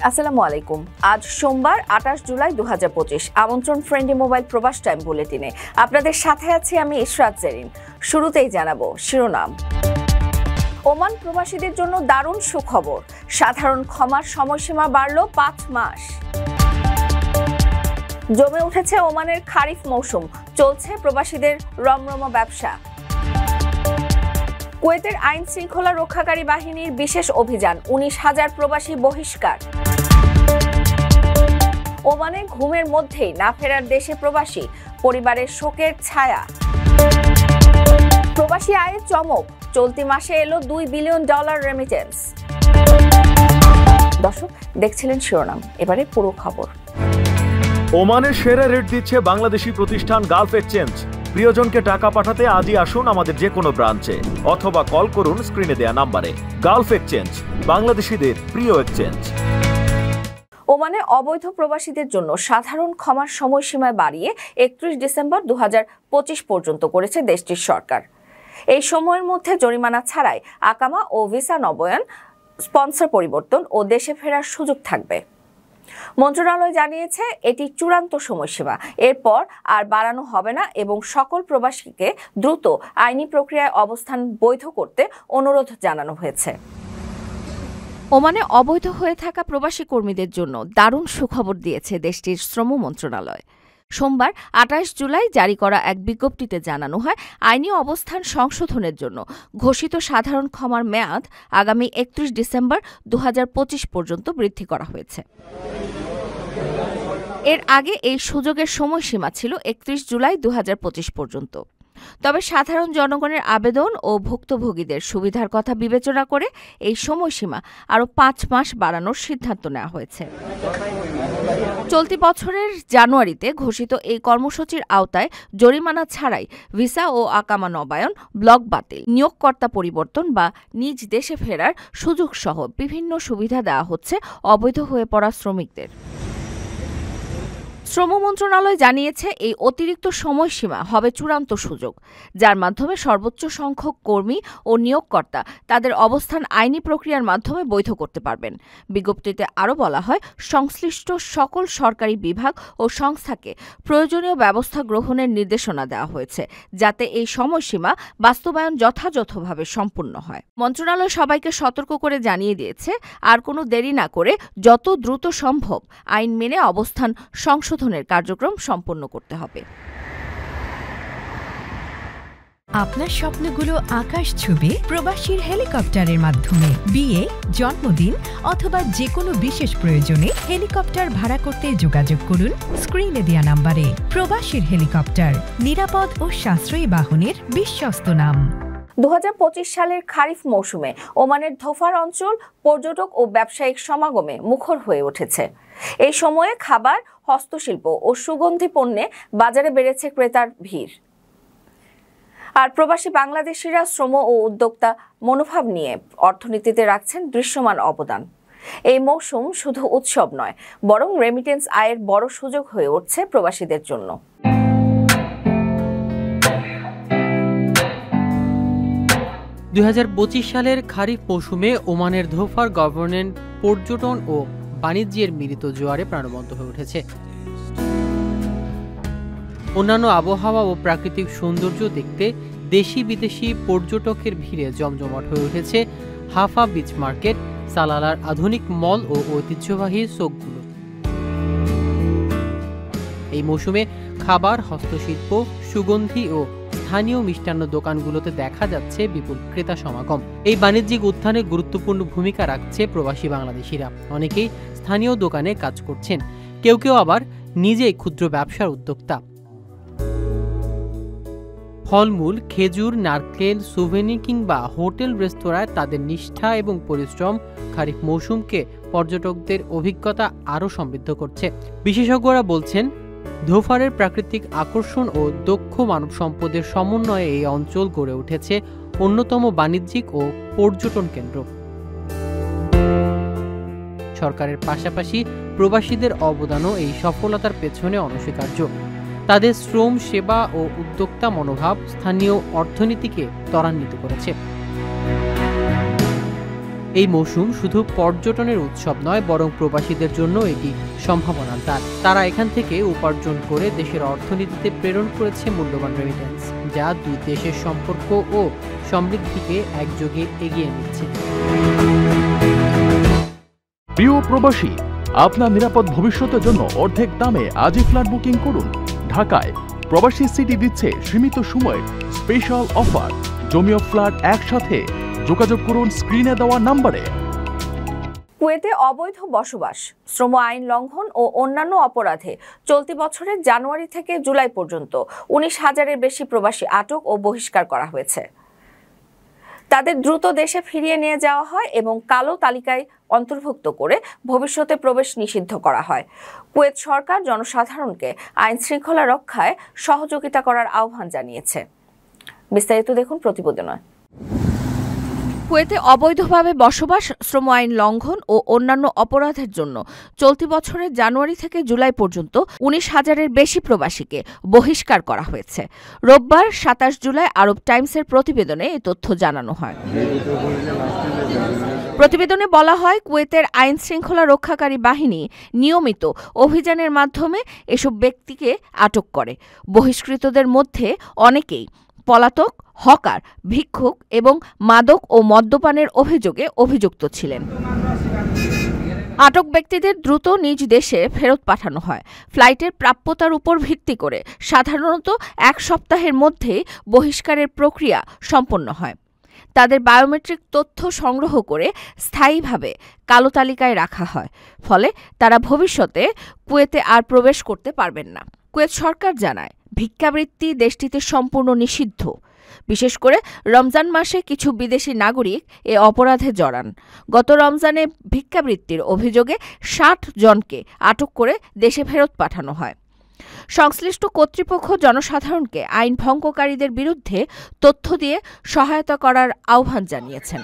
আসসালামু আলাইকুম। আজ সোমবার 28 জুলাই 2025। আমন্ত্রণ ফ্রেন্ডলি মোবাইল প্রবাস টাইম বুলেটিনে। আপনাদের সাথে আছি আমি ইশরাত জেরিন। শুরুতেই জানাবো শিরোনাম। ওমান প্রবাসীদের জন্য দারুণ সুখবর, সাধারণ ক্ষমার সময়সীমা বাড়ল 5 মাস। জমে উঠেছে ওমানের খারিফ মৌসুম, চলছে প্রবাসীদের রমরমা ব্যবসা। কুয়েতের আইন শৃঙ্খলা রক্ষাকারী বাহিনীর বিশেষ অভিযান, 19,000 প্রবাসী বহিষ্কার। ওমানে ঘুমের মধ্যেই না ফেরার দেশে প্রবাসী, পরিবারের শোকের ছায়া। প্রবাসী আয়ের চমক, চলতি মাসে এলো $2 বিলিয়ন রেমিটেন্স। দর্শক দেখছিলেন শিরোনাম, এবারে পুরো খবর। ওমানের সেরা রেট দিচ্ছে বাংলাদেশি প্রতিষ্ঠান গালফ এক্সচেঞ্জ। প্রিয়জনকে টাকা পাঠাতে আজই আসুন আমাদের যে কোনো ব্রাঞ্চে অথবা কল করুন স্ক্রিনে দেয়া নাম্বারে। গালফ এক্সচেঞ্জ, বাংলাদেশিদের প্রিয় এক্সচেঞ্জ। ওমানে অবৈধ প্রবাসীদের জন্য সাধারণ ক্ষমার সময়সীমা বাড়িয়ে 31 ডিসেম্বর 2025 পর্যন্ত করেছে দেশটির সরকার। এই সময়ের মধ্যে জরিমানা ছাড়াই আকামা ও ভিসা নবায়ন, স্পন্সর পরিবর্তন ও দেশে ফেরার সুযোগ থাকবে। মন্ত্রণালয় জানিয়েছে এটি চূড়ান্ত সময়সীমা, এরপর আর বাড়ানো হবে না এবং সকল প্রবাসীকে দ্রুত আইনি প্রক্রিয়ায় অবস্থান বৈধ করতে অনুরোধ জানানো হয়েছে। ওমানে অবৈধ হয়ে থাকা প্রবাসী কর্মীদের জন্য দারুণ সুখবর দিয়েছে দেশটির শ্রম মন্ত্রণালয়। সোমবার 28 জুলাই জারি করা এক বিজ্ঞপ্তিতে জানানো হয়, আইনি অবস্থান সংশোধনের জন্য ঘোষিত সাধারণ ক্ষমার মেয়াদ আগামী 31 ডিসেম্বর 2025 পর্যন্ত বৃদ্ধি করা হয়েছে। এর আগে এই সুযোগের সময়সীমা ছিল 31 জুলাই 2025 পর্যন্ত। তবে সাধারণ জনগণের আবেদন ও ভুক্তভোগীদের সুবিধার কথা বিবেচনা করে এই সময়সীমা আরও 5 মাস বাড়ানোর সিদ্ধান্ত নেওয়া হয়েছে। চলতি বছরের জানুয়ারিতে ঘোষিত এই কর্মসূচির আওতায় জরিমানা ছাড়াই ভিসা ও আকামা নবায়ন, ব্লক বাতিল, নিয়োগকর্তা পরিবর্তন বা নিজ দেশে ফেরার সুযোগ সহ বিভিন্ন সুবিধা দেওয়া হচ্ছে অবৈধ হয়ে পড়া শ্রমিকদের। শ্রম মন্ত্রণালয় জানিয়েছে এই অতিরিক্ত সময়সীমা হবে চূড়ান্ত সুযোগ, যার মাধ্যমে সর্বোচ্চ সংখ্যক কর্মী ও নিয়োগকর্তা তাদের অবস্থান আইনি প্রক্রিয়ার মাধ্যমে বৈধ করতে পারবেন। বিজ্ঞপ্তিতে আরও বলা হয়, সংশ্লিষ্ট সকল সরকারি বিভাগ ও সংস্থাকে প্রয়োজনীয় ব্যবস্থা গ্রহণের নির্দেশনা দেওয়া হয়েছে, যাতে এই সময়সীমা বাস্তবায়ন যথাযথভাবে সম্পূর্ণ হয়। মন্ত্রণালয় সবাইকে সতর্ক করে জানিয়ে দিয়েছে, আর কোনো দেরি না করে যত দ্রুত সম্ভব আইন মেনে অবস্থান সংশোধনের কার্যক্রম সম্পন্ন করতে হবে। আপনার স্বপ্নগুলো আকাশ ছুবে প্রবাসীর হেলিকপ্টারের মাধ্যমে। বিয়ে, জন্মদিন অথবা যে কোনো বিশেষ প্রয়োজনে হেলিকপ্টার ভাড়া করতে যোগাযোগ করুন স্ক্রিনে দেয়া নাম্বারে। প্রবাসীর হেলিকপ্টার, নিরাপদ ও সাশ্রয়ী বাহনের বিশ্বস্ত নাম। 2025 সালের খারিফ মৌসুমে ওমানের ধোফার অঞ্চল পর্যটক ও ব্যবসায়িক সমাগমে মুখর হয়ে উঠেছে। এই সময়ে খাবার, হস্তশিল্প ও সুগন্ধি পণ্যে বাজারে বেড়েছে ক্রেতার ভিড়। আর প্রবাসী বাংলাদেশিরা শ্রম ও উদ্যোক্তা মনোভাব নিয়ে অর্থনীতিতে রাখছেন দৃশ্যমান অবদান। এই মৌসুম শুধু উৎসব নয়, বরং রেমিটেন্স আয়ের বড় সুযোগ হয়ে উঠছে প্রবাসীদের জন্য। দুই 2025 সালের খারিফ মৌসুমে ওমানের ধোফার গভর্নমেন্ট পর্যটন ও বাণিজ্যের মিলিত জোয়ারে প্রাণবন্ত হয়ে উঠেছে। অন্যান্য আবহাওয়া ও প্রাকৃতিক সৌন্দর্য দেখতে দেশি বিদেশি পর্যটকের ভিড়ে জমজমাট হয়ে উঠেছে হাফা বিচ মার্কেট, সালালার আধুনিক মল ও ঐতিহ্যবাহী চোখগুলো। এই মৌসুমে খাবার, হস্তশিল্প, সুগন্ধি ও স্থানীয় মিষ্টান্ন দোকানগুলোতে দেখা যাচ্ছে বিপুল ক্রেতা সমাগম। এই বাণিজ্যিক উত্থানে গুরুত্বপূর্ণ ভূমিকা রাখছে প্রবাসী বাংলাদেশিরা। অনেকেই স্থানীয় দোকানে কাজ করছেন, কেউ কেউ আবার নিজেই ক্ষুদ্র ব্যবসার উদ্যোক্তা। ফলমূল, খেজুর, নারকেল, সুভেনি কিংবা হোটেল রেস্তোরাঁয় তাদের নিষ্ঠা এবং পরিশ্রম খারিফ মৌসুমকে পর্যটকদের অভিজ্ঞতা আরও সমৃদ্ধ করছে। বিশেষজ্ঞরা বলছেন, ধোফারের প্রাকৃতিক আকর্ষণ ও দক্ষ মানব সম্পদের সমন্বয়ে এই অঞ্চল গড়ে উঠেছে অন্যতম বাণিজ্যিক ও পর্যটন কেন্দ্র। সরকারের পাশাপাশি প্রবাসীদের অবদানও এই সফলতার পেছনে অনস্বীকার্য। তাদের শ্রম, সেবা ও উদ্যোক্তা মনোভাব স্থানীয় অর্থনীতিকে ত্বরান্বিত করেছে। এই মৌসুম শুধু পর্যটনের উৎসব নয়, বরং প্রবাসীদের জন্য এটি সম্ভাবনার দ্বার। তারা এখান থেকে উপার্জন করে দেশের অর্থনীতিতে প্রেরণ করেছে মূল্যবান রেমিটেন্স, যা দুই দেশের সম্পর্ক ও সমৃদ্ধিকে একযোগে এগিয়ে নিচ্ছে। প্রিয় প্রবাসী, আপনার নিরাপদ ভবিষ্যতের জন্য অর্ধেক দামে আজই ফ্ল্যাট বুকিং করুন। ঢাকায় প্রবাসী সিটি দিচ্ছে সীমিত সময়ের স্পেশাল অফার। জমিও ফ্ল্যাট একসাথে। যোগাযোগ করুন স্ক্রিনে দেওয়া নম্বরে। কুয়েতে অবৈধ বসবাস, শ্রম আইন লঙ্ঘন ও অন্যান্য অপরাধে চলতি বছরের জানুয়ারি থেকে জুলাই পর্যন্ত 19,000-এর বেশি প্রবাসী আটক ও বহিষ্কার করা হয়েছে। তাদের দ্রুত দেশে ফিরিয়ে নিয়ে যাওয়া হয় এবং কালো তালিকায় অন্তর্ভুক্ত করে ভবিষ্যতে প্রবেশ নিষিদ্ধ করা হয়। কুয়েত সরকার জনসাধারণকে আইন শৃঙ্খলা রক্ষায় সহযোগিতা করার আহ্বান জানিয়েছে। বিস্তারিত দেখুন প্রতিবেদনে। কুয়েতে অবৈধভাবে বসবাস, শ্রম আইন লঙ্ঘন ও অন্যান্য অপরাধের জন্য চলতি বছরের জানুয়ারি থেকে জুলাই পর্যন্ত 19,000-এর বেশি প্রবাসীকে বহিষ্কার করা হয়েছে। রোববার 27 জুলাই আরব টাইমসের প্রতিবেদনে এই তথ্য জানানো হয়। প্রতিবেদনে বলা হয়, কুয়েতের আইন শৃঙ্খলা রক্ষাকারী বাহিনী নিয়মিত অভিযানের মাধ্যমে এসব ব্যক্তিকে আটক করে। বহিষ্কৃতদের মধ্যে অনেকেই পলাতক, হকার, ভিক্ষুক এবং মাদক ও মদ্যপানের অভিযোগে অভিযুক্ত ছিলেন। আটক ব্যক্তিদের দ্রুত নিজ দেশে ফেরত পাঠানো হয়। ফ্লাইটের প্রাপ্যতার উপর ভিত্তি করে সাধারণত 1 সপ্তাহের মধ্যে বহিষ্কারের প্রক্রিয়া সম্পন্ন হয়। তাদের বায়োমেট্রিক তথ্য সংগ্রহ করে স্থায়ীভাবে কালো তালিকায় রাখা হয়, ফলে তারা ভবিষ্যতে কুয়েতে আর প্রবেশ করতে পারবেন না। কুয়েত সরকার জানায়, ভিক্ষাবৃত্তি দেশটিতে সম্পূর্ণ নিষিদ্ধ। বিশেষ করে রমজান মাসে কিছু বিদেশি নাগরিক এ অপরাধে জড়ান। গত রমজানে ভিক্ষাবৃত্তির অভিযোগে 60 জনকে আটক করে দেশে ফেরত পাঠানো হয়। সংশ্লিষ্ট কর্তৃপক্ষ জনসাধারণকে আইন ভঙ্গকারীদের বিরুদ্ধে তথ্য দিয়ে সহায়তা করার আহ্বান জানিয়েছেন।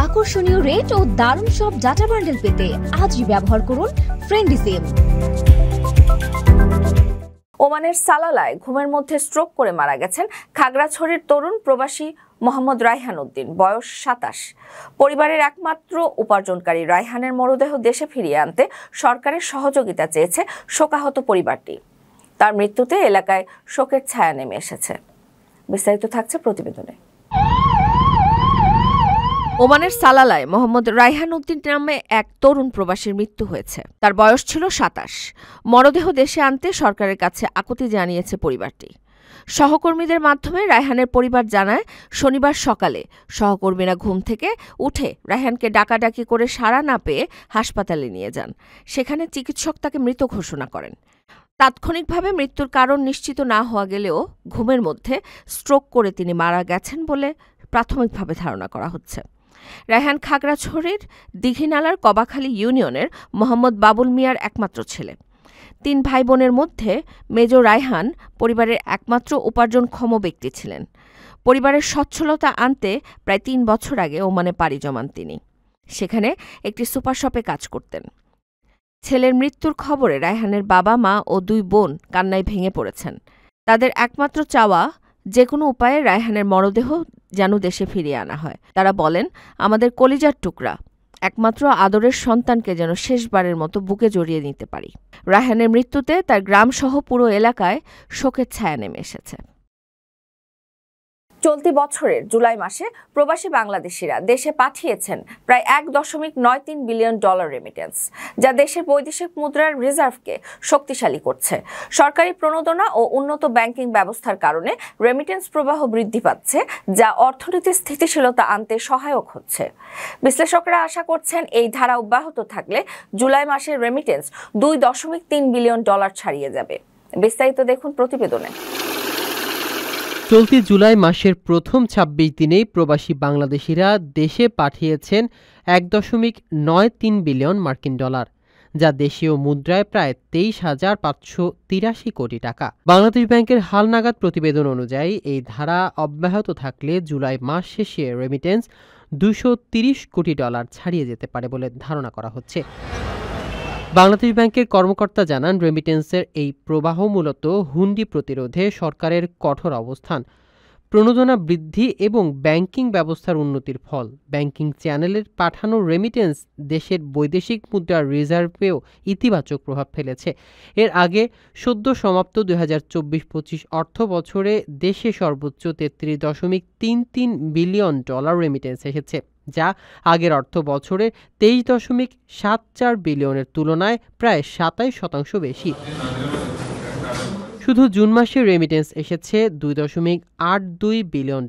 আকর্ষণীয় রেট ও দারুণ সব ডাটা বান্ডেল পেতে আজই ব্যবহার করুন ফ্রেন্ডলি সিম। ওমানের সালালায় ঘুমের মধ্যে স্ট্রোক করে মারা গেছেন খাগড়াছড়ির তরুণ প্রবাসী মোহাম্মদ রায়হান উদ্দিন, বয়স 27। পরিবারের একমাত্র উপার্জনকারী রায়হানের মরদেহ দেশে ফিরিয়ে আনতে সরকারের সহযোগিতা চেয়েছে শোকাহত পরিবারটি। তার মৃত্যুতে এলাকায় শোকের ছায়া নেমে এসেছে। বিস্তারিত থাকছে প্রতিবেদনে। ওমানের সালালায় মোহাম্মদ রায়হান উদ্দিন নামে এক তরুণ প্রবাসীর মৃত্যু হয়েছে। তার বয়স ছিল 27। মরদেহ দেশে আনতে সরকারের কাছে আকুতি জানিয়েছে পরিবারটি। সহকর্মীদের মাধ্যমে রায়হানের পরিবার জানায়, শনিবার সকালে সহকর্মীরা ঘুম থেকে উঠে রায়হানকে ডাকাডাকি করে সাড়া না পেয়ে হাসপাতালে নিয়ে যান। সেখানে চিকিৎসক তাকে মৃত ঘোষণা করেন। তাৎক্ষণিকভাবে মৃত্যুর কারণ নিশ্চিত না হওয়া গেলেও ঘুমের মধ্যে স্ট্রোক করে তিনি মারা গেছেন বলে প্রাথমিকভাবে ধারণা করা হচ্ছে। রায়হান খাগড়াছড়ির দিঘিনালার কবাখালী ইউনিয়নের মোহাম্মদ বাবুল মিয়ার একমাত্র ছেলে। 3 ভাই বোনের মধ্যে মেজ রায়হান পরিবারের একমাত্র উপার্জনক্ষম ব্যক্তি ছিলেন। পরিবারের সচ্ছলতা আনতে প্রায় 3 বছর আগে ওমানে পাড়ি জমান তিনি। সেখানে একটি সুপার শপে কাজ করতেন। ছেলের মৃত্যুর খবরে রায়হানের বাবা, মা ও 2 বোন কান্নায় ভেঙে পড়েছেন। তাদের একমাত্র চাওয়া, যে কোনো উপায়ে রায়হানের মরদেহ যেন দেশে ফিরিয়ে আনা হয়। তারা বলেন, আমাদের কলিজার টুকরা একমাত্র আদরের সন্তানকে যেন শেষবারের মতো বুকে জড়িয়ে নিতে পারি। রায়হানের মৃত্যুতে তার গ্রামসহ পুরো এলাকায় শোকের ছায়া নেমে এসেছে। চলতি বছরের জুলাই মাসে প্রবাসী বাংলাদেশিরা দেশে পাঠিয়েছেন প্রায় $1.93 বিলিয়ন রেমিটেন্স, যা দেশের বৈদেশিক মুদ্রার রিজার্ভকে শক্তিশালী করছে। সরকারি প্রণোদনা ও উন্নত ব্যাংকিং ব্যবস্থার কারণে রেমিটেন্স প্রবাহ বৃদ্ধি পাচ্ছে, যা অর্থনীতির স্থিতিশীলতা আনতে সহায়ক হচ্ছে। বিশ্লেষকরা আশা করছেন, এই ধারা অব্যাহত থাকলে জুলাই মাসের রেমিটেন্স $2.3 বিলিয়ন ছাড়িয়ে যাবে। বিস্তারিত দেখুন প্রতিবেদনে। চলতি জুলাই মাসের প্রথম 26 দিনেই প্রবাসী বাংলাদেশিরা দেশে পাঠিয়েছেন $1.93 বিলিয়ন মার্কিন ডলার, যা দেশীয় মুদ্রায় প্রায় 23,583 কোটি টাকা। বাংলাদেশ ব্যাংকের হালনাগাদ প্রতিবেদন অনুযায়ী এই ধারা অব্যাহত থাকলে জুলাই মাস শেষে রেমিটেন্স $230 কোটি ছাড়িয়ে যেতে পারে বলে ধারণা করা হচ্ছে। বাংলাদেশ ব্যাংকের কর্মকর্তা জানান, রেমিটেন্সের এই প্রবাহ মূলত হুন্ডি প্রতিরোধে সরকারের কঠোর অবস্থান। প্রণোদনা বৃদ্ধি এবং ব্যাংকিং ব্যবস্থার উন্নতির ফল। ব্যাংকিং চ্যানেলের পাঠানো রেমিটেন্স দেশের বৈদেশিক মুদ্রার রিজার্ভেও ইতিবাচক প্রভাব ফেলেছে। এর আগে সদ্য সমাপ্ত 2024-25 অর্থ বছরে দেশে সর্বোচ্চ $33.33 বিলিয়ন রেমিটেন্স এসেছে, যা আগের অর্থ বছরের 23.74 বিলিয়নের তুলনায় প্রায় 27% বেশি। শুধু জুন মাসে রেমিটেন্স এসেছে $2.82 বিলিয়ন,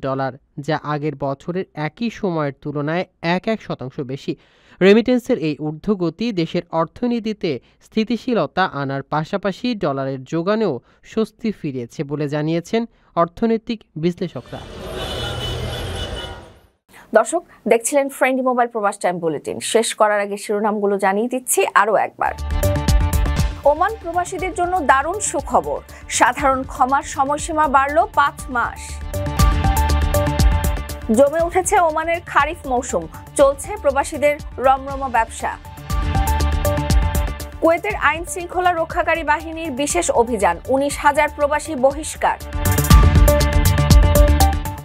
যা আগের বছরের একই সময়ের তুলনায় 1% বেশি। রেমিটেন্সের এই ঊর্ধ্বগতি দেশের অর্থনীতিতে স্থিতিশীলতা আনার পাশাপাশি ডলারের যোগানেও স্বস্তি ফিরিয়েছে বলে জানিয়েছেন অর্থনৈতিক বিশ্লেষকরা। দর্শক, দেখছিলেন ফ্রেন্ডলি মোবাইল প্রবাস টাইম বুলেটিন। শেষ করার আগে শিরোনামগুলো জানিয়ে দিচ্ছি আরও একবার। ওমান প্রবাসীদের জন্য দারুণ সুখবর, সাধারণ ক্ষমার সময়সীমা বাড়ল 5 মাস। জমে উঠেছে ওমানের খারিফ মৌসুম, চলছে প্রবাসীদের রমরমা ব্যবসা। কুয়েতের আইন শৃঙ্খলা রক্ষাকারী বাহিনীর বিশেষ অভিযান, 19,000 প্রবাসী বহিষ্কার।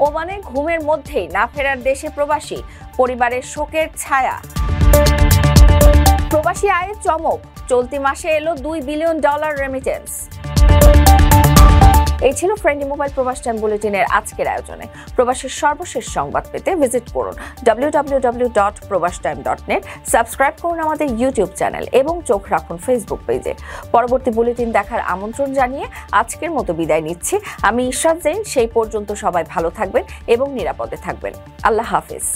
ওমানে ঘুমের মধ্যেই না ফেরার দেশে প্রবাসী, পরিবারের শোকের ছায়া। প্রবাসী আয়ের চমক, চলতি মাসে এলো $2 বিলিয়ন রেমিটেন্স। এই ছিল ফ্রেন্ডলি মোবাইল প্রবাস টাইম বুলেটিনের আজকের আয়োজনে। প্রবাসীর সর্বশেষ সংবাদ পেতে ভিজিট করুন www.probastime.net, সাবস্ক্রাইব করুন আমাদের ইউটিউব চ্যানেল এবং চোখ রাখুন ফেসবুক পেজে। পরবর্তী বুলেটিন দেখার আমন্ত্রণ জানিয়ে আজকের মতো বিদায় নিচ্ছি আমি ইশরাত জৈন। সেই পর্যন্ত সবাই ভালো থাকবেন এবং নিরাপদে থাকবেন। আল্লাহ হাফেজ।